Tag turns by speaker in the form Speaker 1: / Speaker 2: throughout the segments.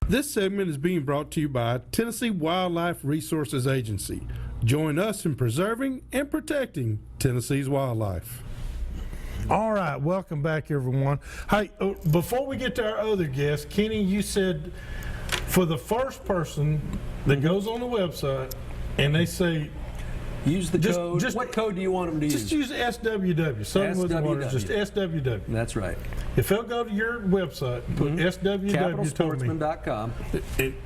Speaker 1: This segment is being brought to you by Tennessee Wildlife Resources Agency. Join us in preserving and protecting Tennessee's wildlife. All right, welcome back, everyone. Hey, before we get to our other guest, Kenny, you said for the first person that goes on the website and they say,
Speaker 2: use the code. What code do you want them to use?
Speaker 1: Just use SWW.
Speaker 2: SWW.
Speaker 1: Just SWW.
Speaker 2: That's right.
Speaker 1: If they'll go to your website, put SWW told me.
Speaker 2: CapitalSportsman.com.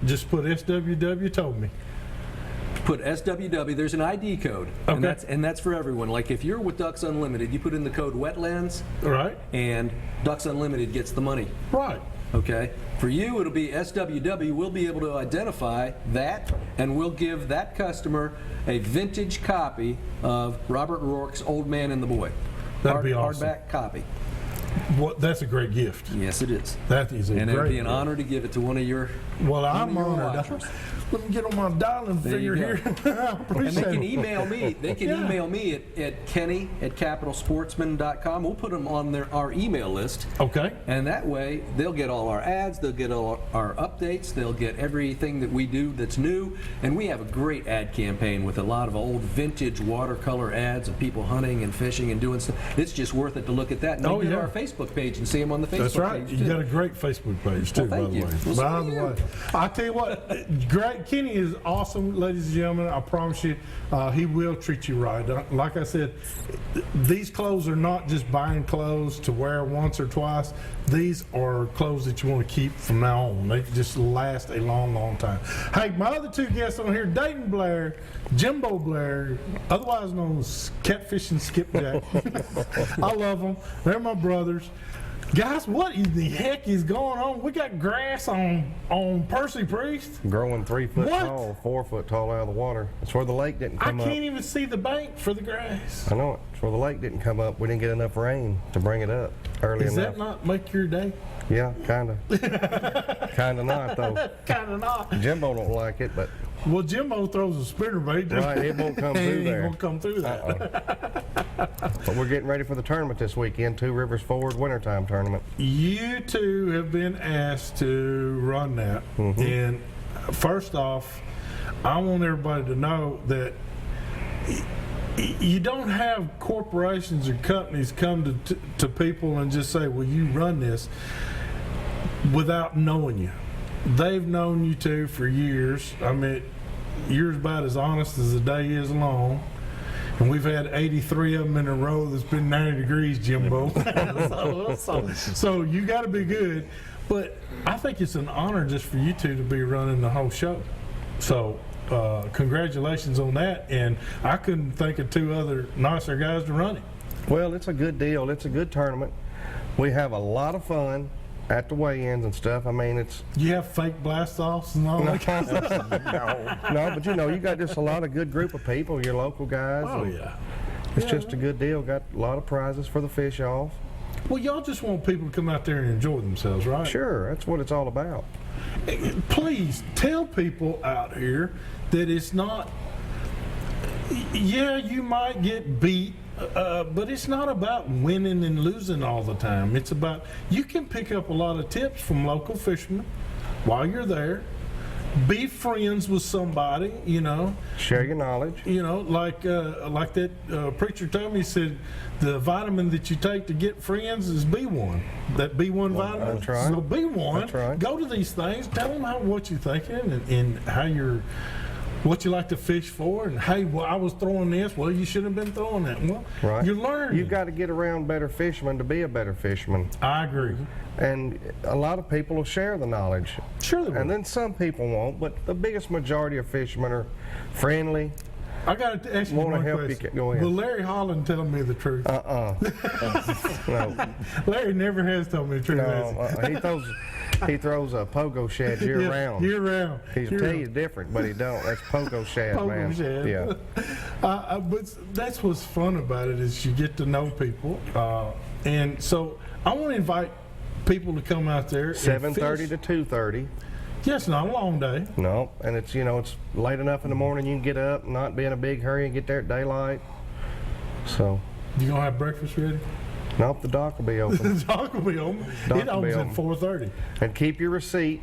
Speaker 1: Just put SWW told me.
Speaker 2: Put SWW. There's an ID code,
Speaker 1: okay.
Speaker 2: and that's for everyone. Like if you're with Ducks Unlimited, you put in the code wetlands,
Speaker 1: right?
Speaker 2: And Ducks Unlimited gets the money,
Speaker 1: right?
Speaker 2: Okay. For you, it'll be SWW. We'll be able to identify that, and we'll give that customer a vintage copy of Robert Rourke's Old Man and the Boy.
Speaker 1: That'd be awesome.
Speaker 2: Hardback copy.
Speaker 1: That's a great gift.
Speaker 2: Yes, it is.
Speaker 1: That is a
Speaker 2: and
Speaker 1: great
Speaker 2: it'd be an
Speaker 1: gift.
Speaker 2: honor to give it to one of your.
Speaker 1: Well, I'm honored. Let me get on my dialing figure here.
Speaker 2: And they can email me. They can email me at kenny@capitalsportsman.com. We'll put them on our email list.
Speaker 1: Okay.
Speaker 2: And that way, they'll get all our ads. They'll get all our updates. They'll get everything that we do that's new. And we have a great ad campaign with a lot of old vintage watercolor ads of people hunting and fishing and doing stuff. It's just worth it to look at that. And go to our Facebook page and see them on the Facebook
Speaker 1: That's right.
Speaker 2: page.
Speaker 1: You got a great Facebook page too, by the way. By the way, I tell you what, great. Kenny is awesome, ladies and gentlemen. I promise you, he will treat you right. Like I said, these clothes are not just buying clothes to wear once or twice. These are clothes that you want to keep from now on. They just last a long, long time. Hey, my other two guests on here, Dayton Blair, Jimbo Blair, otherwise known as Catfish and Skipjack. I love them. They're my brothers. Guys, what in the heck is going on? We got grass on Percy Priest.
Speaker 3: Growing 3 foot tall, 4 foot tall out of the water. It's where the lake didn't come up.
Speaker 1: I can't even see the bank for the grass.
Speaker 3: I know it. It's where the lake didn't come up. We didn't get enough rain to bring it up early enough.
Speaker 1: Does that not make your day?
Speaker 3: Yeah, kind of. Kind of not, though.
Speaker 1: Kind of not.
Speaker 3: Jimbo don't like it, but...
Speaker 1: Well, Jimbo throws a spinnerbait.
Speaker 3: Right, it won't come through there.
Speaker 1: It won't come through that.
Speaker 3: But we're getting ready for the tournament this weekend, Two Rivers Forward Wintertime Tournament.
Speaker 1: You two have been asked to run that. And first off, I want everybody to know that you don't have corporations or companies come to people and just say, well, you run this, without knowing you. They've known you two for years. I mean, you're about as honest as the day is long. And we've had 83 of them in a row that's been 90 degrees, Jimbo. So you got to be good. But I think it's an honor just for you two to be running the whole show. So congratulations on that. And I couldn't think of two other nicer guys to run it.
Speaker 3: Well, it's a good deal. It's a good tournament. We have a lot of fun at the weigh-ins and stuff. I mean, it's...
Speaker 1: You have fake blast-offs and all that kind of stuff?
Speaker 3: No, but you know, you got just a lot of good group of people, your local guys.
Speaker 1: Oh, yeah.
Speaker 3: It's just a good deal. Got a lot of prizes for the fish-off.
Speaker 1: Well, y'all just want people to come out there and enjoy themselves, right?
Speaker 3: Sure, that's what it's all about.
Speaker 1: Please tell people out here that it's not... Yeah, you might get beat, but it's not about winning and losing all the time. It's about, you can pick up a lot of tips from local fishermen while you're there. Be friends with somebody, you know.
Speaker 3: Share your knowledge.
Speaker 1: You know, like that preacher told me, he said, the vitamin that you take to get friends is B1. That B1 vitamin.
Speaker 3: That's right.
Speaker 1: So B1,
Speaker 3: that's right.
Speaker 1: Go to these things, tell them what you're thinking and how you're, what you like to fish for, and hey, well, I was throwing this. Well, you should have been throwing that. Well,
Speaker 3: right.
Speaker 1: You're learning.
Speaker 3: You've got to get around better fishermen to be a better fisherman.
Speaker 1: I agree.
Speaker 3: And a lot of people will share the knowledge.
Speaker 1: Sure they will.
Speaker 3: And then some people won't, but the biggest majority of fishermen are friendly.
Speaker 1: I got to ask you one question.
Speaker 3: Go ahead.
Speaker 1: Will Larry Holland tell me the truth?
Speaker 3: No.
Speaker 1: Larry never has told me the truth.
Speaker 3: No, he throws a pogo shad year round.
Speaker 1: Year round.
Speaker 3: He'll tell you different, but he don't. That's pogo shad, man.
Speaker 1: Shad.
Speaker 3: Yeah.
Speaker 1: But that's what's fun about it is you get to know people, and so I want to invite people to come out there.
Speaker 3: 7:30 to 2:30.
Speaker 1: Yes, not a long day.
Speaker 3: No, and it's it's late enough in the morning you can get up, not be in a big hurry, and get there at daylight. So.
Speaker 1: You gonna have breakfast ready?
Speaker 3: Nope, the dock will be open.
Speaker 1: The dock will be open. It opens at 4:30.
Speaker 3: And keep your receipt.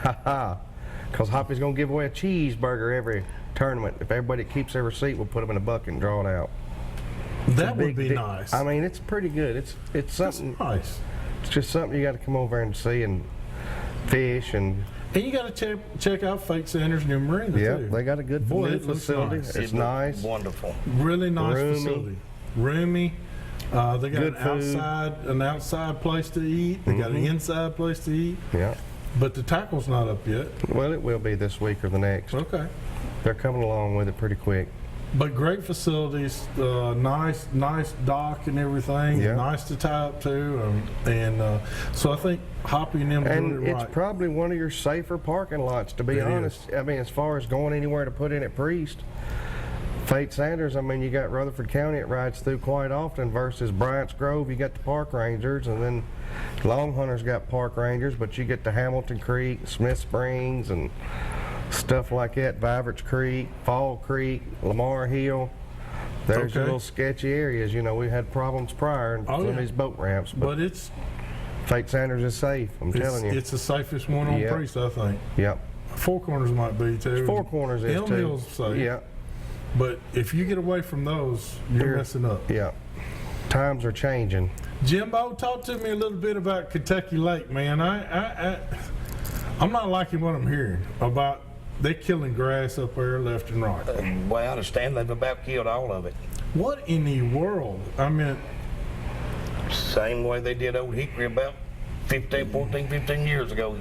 Speaker 3: Because Hoppy's going to give away a cheeseburger every tournament. If everybody that keeps their receipt, we'll put them in a bucket and draw it out.
Speaker 1: That would be nice.
Speaker 3: I mean, it's pretty good. It's something.
Speaker 1: That's nice.
Speaker 3: It's just something you got to come over and see and fish and.
Speaker 1: And you got to check out Fate Sanders New Marina
Speaker 3: Yeah,
Speaker 1: too.
Speaker 3: they got a good
Speaker 1: Boy,
Speaker 3: new
Speaker 1: it looks
Speaker 3: facility.
Speaker 1: nice.
Speaker 3: It's nice.
Speaker 4: Wonderful.
Speaker 1: Really nice
Speaker 3: Roomy.
Speaker 1: facility. Roomy. They got
Speaker 3: Good food.
Speaker 1: an outside place to eat. They got an inside place to eat.
Speaker 3: Yeah.
Speaker 1: But the tackle's not up yet.
Speaker 3: Well, it will be this week or the next.
Speaker 1: Okay.
Speaker 3: They're coming along with it pretty quick.
Speaker 1: But great facilities, nice dock and everything.
Speaker 3: Yeah.
Speaker 1: Nice to tie up to, so I think Hoppy and them
Speaker 3: And
Speaker 1: doing it
Speaker 3: it's
Speaker 1: right.
Speaker 3: probably one of your safer parking lots, to be
Speaker 1: It
Speaker 3: honest. I mean, as far as going anywhere to put in at Priest, Fate Sanders, I mean, you got Rutherford County it rides through quite often versus Bryant's Grove, you got the park rangers, and then Long Hunter's got park rangers, but you get to Hamilton Creek, Smith Springs, and stuff like that, Viverts Creek, Fall Creek, Lamar Hill. There's your
Speaker 1: Okay.
Speaker 3: little sketchy areas. You know, we had problems prior in
Speaker 1: Oh,
Speaker 3: some of
Speaker 1: yeah.
Speaker 3: these boat ramps, but
Speaker 1: But it's
Speaker 3: Fate Sanders is safe, I'm telling you.
Speaker 1: it's the safest one on
Speaker 3: Yeah.
Speaker 1: Priest, I think.
Speaker 3: Yep.
Speaker 1: Four Corners might be too.
Speaker 3: Four Corners is
Speaker 1: Elm
Speaker 3: too.
Speaker 1: Hill's safe.
Speaker 3: Yeah,
Speaker 1: But if you get away from those, you're messing up.
Speaker 3: yeah. Times are changing.
Speaker 1: Jimbo, talk to me a little bit about Kentucky Lake, man. I'm not liking what I'm hearing about they killing grass up there left and right.
Speaker 4: The way I understand, they've about killed all of it.
Speaker 1: What in the world? I mean,
Speaker 4: Same way they did Old Hickory about 15 years ago.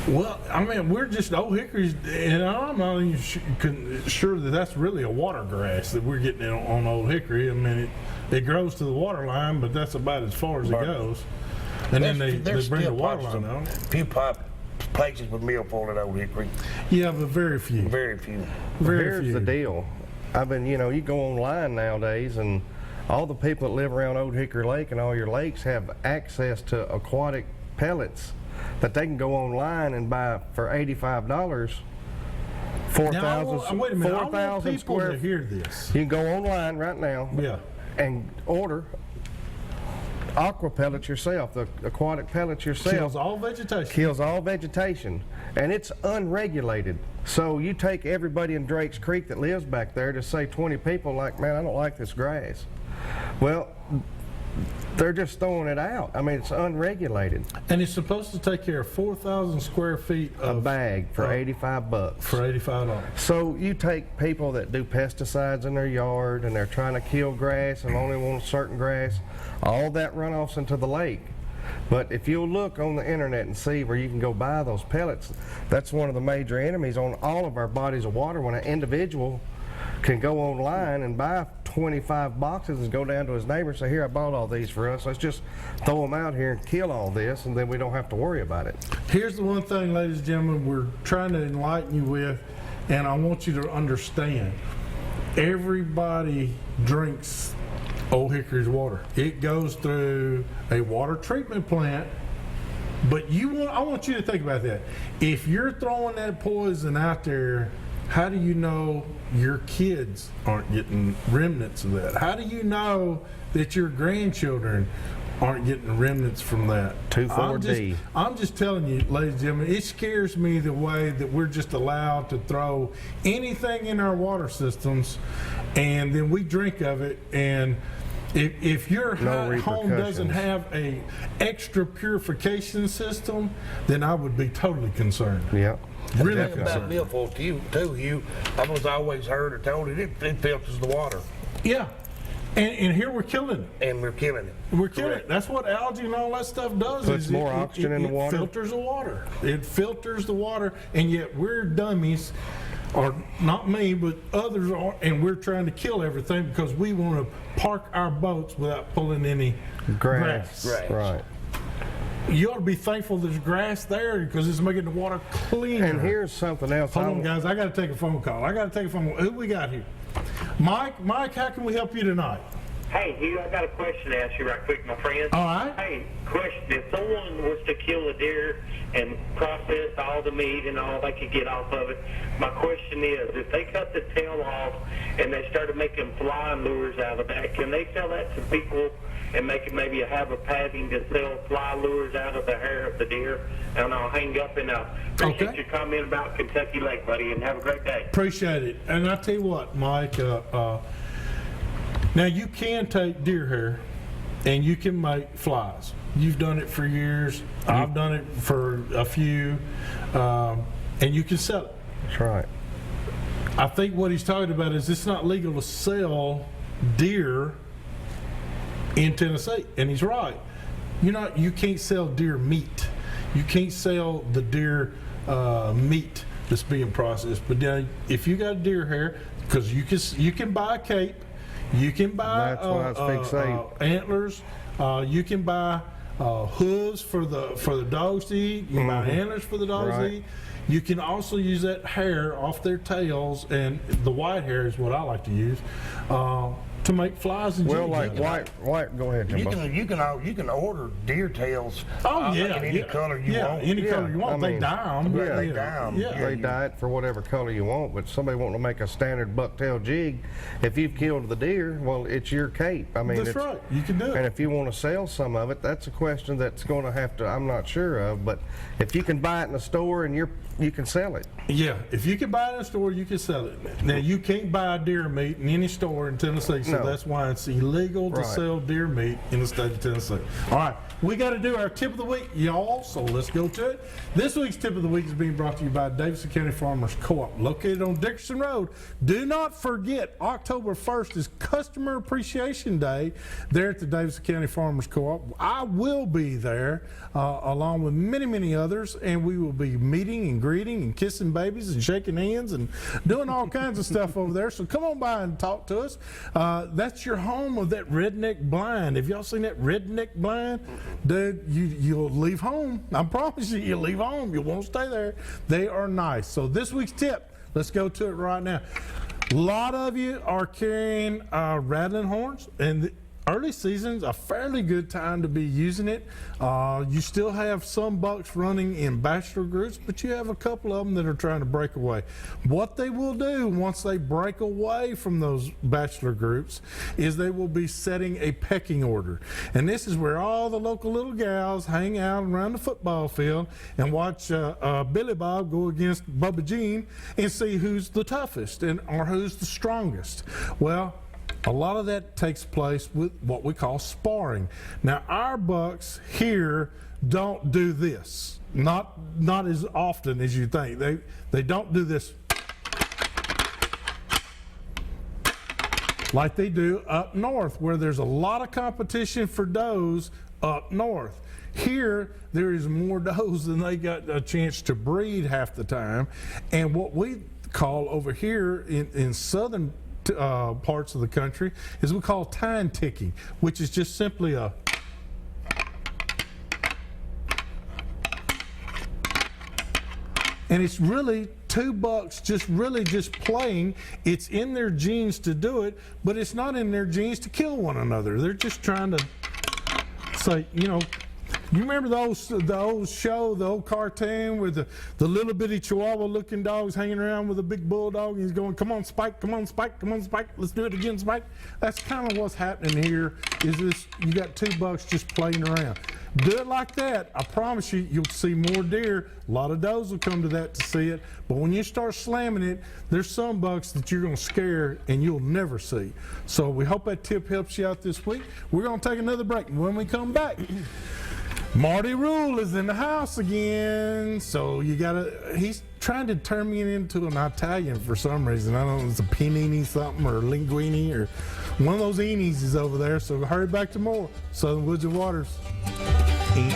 Speaker 1: we're just Old Hickory's, and I'm not even sure that that's really a water grass that we're getting on Old Hickory. I mean, it grows to the water line, but that's about as far as it goes. And then they bring the water line out.
Speaker 4: Few places with milfoil at Old Hickory.
Speaker 1: Yeah, but very few.
Speaker 4: Very few.
Speaker 1: Very
Speaker 3: Here's
Speaker 1: few.
Speaker 3: the deal. You go online nowadays, and all the people that live around Old Hickory Lake and all your lakes have access to aquatic pellets that they can go online and buy for $85.
Speaker 1: Now, wait a minute. I want
Speaker 3: 4,000
Speaker 1: people
Speaker 3: square.
Speaker 1: to hear this.
Speaker 3: You can go online right now
Speaker 1: Yeah.
Speaker 3: and order aqua pellets yourself, the aquatic pellets yourself.
Speaker 1: Kills all vegetation.
Speaker 3: Kills all vegetation, and it's unregulated. So you take everybody in Drake's Creek that lives back there, to say 20 people, like, man, I don't like this grass. Well, they're just throwing it out. I mean, it's unregulated.
Speaker 1: And it's supposed to take care of 4,000 square feet
Speaker 3: A
Speaker 1: of
Speaker 3: bag for $85.
Speaker 1: for $85.
Speaker 3: So you take people that do pesticides in their yard and they're trying to kill grass and only want certain grass, all that runoffs into the lake. But if you'll look on the internet and see where you can go buy those pellets, that's one of the major enemies on all of our bodies of water. When an individual can go online and buy 25 boxes and go down to his neighbor and say, here, I bought all these for us, let's just throw them out here and kill all this, and then we don't have to worry about it.
Speaker 1: Here's the one thing, ladies and gentlemen, we're trying to enlighten you with, and I want you to understand. Everybody drinks Old Hickory's water. It goes through a water treatment plant, but I want you to think about that. If you're throwing that poison out there, how do you know your kids aren't getting remnants of that? How do you know that your grandchildren aren't getting remnants from that?
Speaker 3: 2,4-D.
Speaker 1: I'm just telling you, ladies and gentlemen, it scares me the way that we're just allowed to throw anything in our water systems, and then we drink of it. And if your
Speaker 3: No
Speaker 1: home doesn't
Speaker 3: repercussions.
Speaker 1: have a extra purification system, then I would be totally concerned.
Speaker 3: Yeah.
Speaker 1: Really
Speaker 4: The thing about
Speaker 1: concerned.
Speaker 4: milfoil too, I was always heard or told it filters the water,
Speaker 1: Yeah. And here we're killing it.
Speaker 4: and we're killing it.
Speaker 1: We're killing it. That's what algae and all that stuff does.
Speaker 3: Puts
Speaker 1: is
Speaker 3: more oxygen in the water.
Speaker 1: It filters the water. It filters the water, and yet we're dummies, or not me, but others are, and we're trying to kill everything because we want to park our boats without pulling any grass.
Speaker 3: Right.
Speaker 1: You ought to be thankful there's grass there because it's making the water cleaner.
Speaker 3: And here's something else.
Speaker 1: Hold on, guys. I got to take a phone call. Who we got here? Mike, how can we help you tonight?
Speaker 5: Hey, Hugh, I got a question to ask you right quick, my friend.
Speaker 1: All right.
Speaker 5: Hey, question. If someone was to kill a deer and process all the meat and all they could get off of it, my question is, if they cut the tail off and they started making fly lures out of that, can they sell that to people and make it maybe have a padding to sell fly lures out of the hair of the deer? And I'll hang up and appreciate
Speaker 1: Okay.
Speaker 5: your comment about Kentucky Lake, buddy, and have a great day.
Speaker 1: Appreciate it. And I tell you what, Mike, now you can take deer hair and you can make flies. You've done it for years. I've done it for a few, and you can sell it.
Speaker 3: That's right.
Speaker 1: I think what he's talking about is it's not legal to sell deer in Tennessee, and he's right. You can't sell deer meat. You can't sell the deer meat that's being processed. But now, if you got deer hair, because you can buy a cape, you can buy
Speaker 3: That's what I was fixing to say.
Speaker 1: antlers, you can buy hooves for the dogs to eat. You can buy antlers for the dogs to
Speaker 3: Right.
Speaker 1: eat. You can also use that hair off their tails, and the white hair is what I like to use, to make flies and
Speaker 3: Well,
Speaker 1: jigs.
Speaker 3: like white. Go ahead, Jimbo.
Speaker 4: You can order deer tails.
Speaker 1: Oh yeah,
Speaker 4: in any
Speaker 1: yeah.
Speaker 4: color you want.
Speaker 1: Any
Speaker 3: Yeah,
Speaker 1: color you want.
Speaker 3: I
Speaker 1: They
Speaker 3: mean,
Speaker 1: dye them.
Speaker 3: yeah,
Speaker 4: they dye 'em.
Speaker 1: Yeah.
Speaker 3: They dye it for whatever color you want, but somebody wanting to make a standard bucktail jig, if you've killed the deer, well, it's your cape. I mean,
Speaker 1: That's
Speaker 3: it's,
Speaker 1: right. You can do
Speaker 3: And
Speaker 1: it.
Speaker 3: if you want to sell some of it, that's a question that's going to have to, I'm not sure of, but if you can buy it in a store and you can sell it.
Speaker 1: Yeah, if you can buy it in a store, you can sell it. Now you can't buy deer meat in any store in Tennessee, so
Speaker 3: No.
Speaker 1: that's why it's illegal to
Speaker 3: Right.
Speaker 1: sell deer meat in the state of Tennessee. All right, we got to do our tip of the week, y'all. So let's go to it. This week's tip of the week is being brought to you by Davidson County Farmers Co-op, located on Dickerson Road. Do not forget, October 1st is Customer Appreciation Day there at the Davidson County Farmers Co-op. I will be there along with many, many others, and we will be meeting and greeting and kissing babies and shaking hands and doing all kinds of stuff over there. So come on by and talk to us. That's your home of that redneck blind. Have y'all seen that redneck blind? Dude, you'll leave home. I promise you, you'll leave home. You won't stay there. They are nice. So this week's tip, let's go to it right now. A lot of you are carrying rattling horns, and early season's a fairly good time to be using it. You still have some bucks running in bachelor groups, but you have a couple of them that are trying to break away. What they will do once they break away from those bachelor groups is they will be setting a pecking order. And this is where all the local little gals hang out around the football field and watch Billy Bob go against Bubba Jean and see who's the toughest or who's the strongest. Well, a lot of that takes place with what we call sparring. Now, our bucks here don't do this. Not as often as you think. They don't do this like they do up north, where there's a lot of competition for does up north. Here, there is more does than they got a chance to breed half the time. And what we call over here in southern parts of the country is we call time ticking, which is just simply a and it's really two bucks just playing. It's in their genes to do it, but it's not in their genes to kill one another. They're just trying to say, you remember the old show, the old cartoon with the little bitty chihuahua looking dogs hanging around with a big bulldog, and he's going, come on Spike, come on Spike, come on Spike, let's do it again Spike. That's kind of what's happening here, is this, you got two bucks just playing around. Do it like that, I promise you, you'll see more deer. A lot of does will come to that to see it, but when you start slamming it, there's some bucks that you're going to scare and you'll never see. So we hope that tip helps you out this week. We're going to take another break, and when we come back, Marty Rule is in the house again, so he's trying to turn me into an Italian for some reason. I don't know if it's a panini something or linguine or one of those eenies is over there, so hurry back to more Southern Woods and Waters. Eat.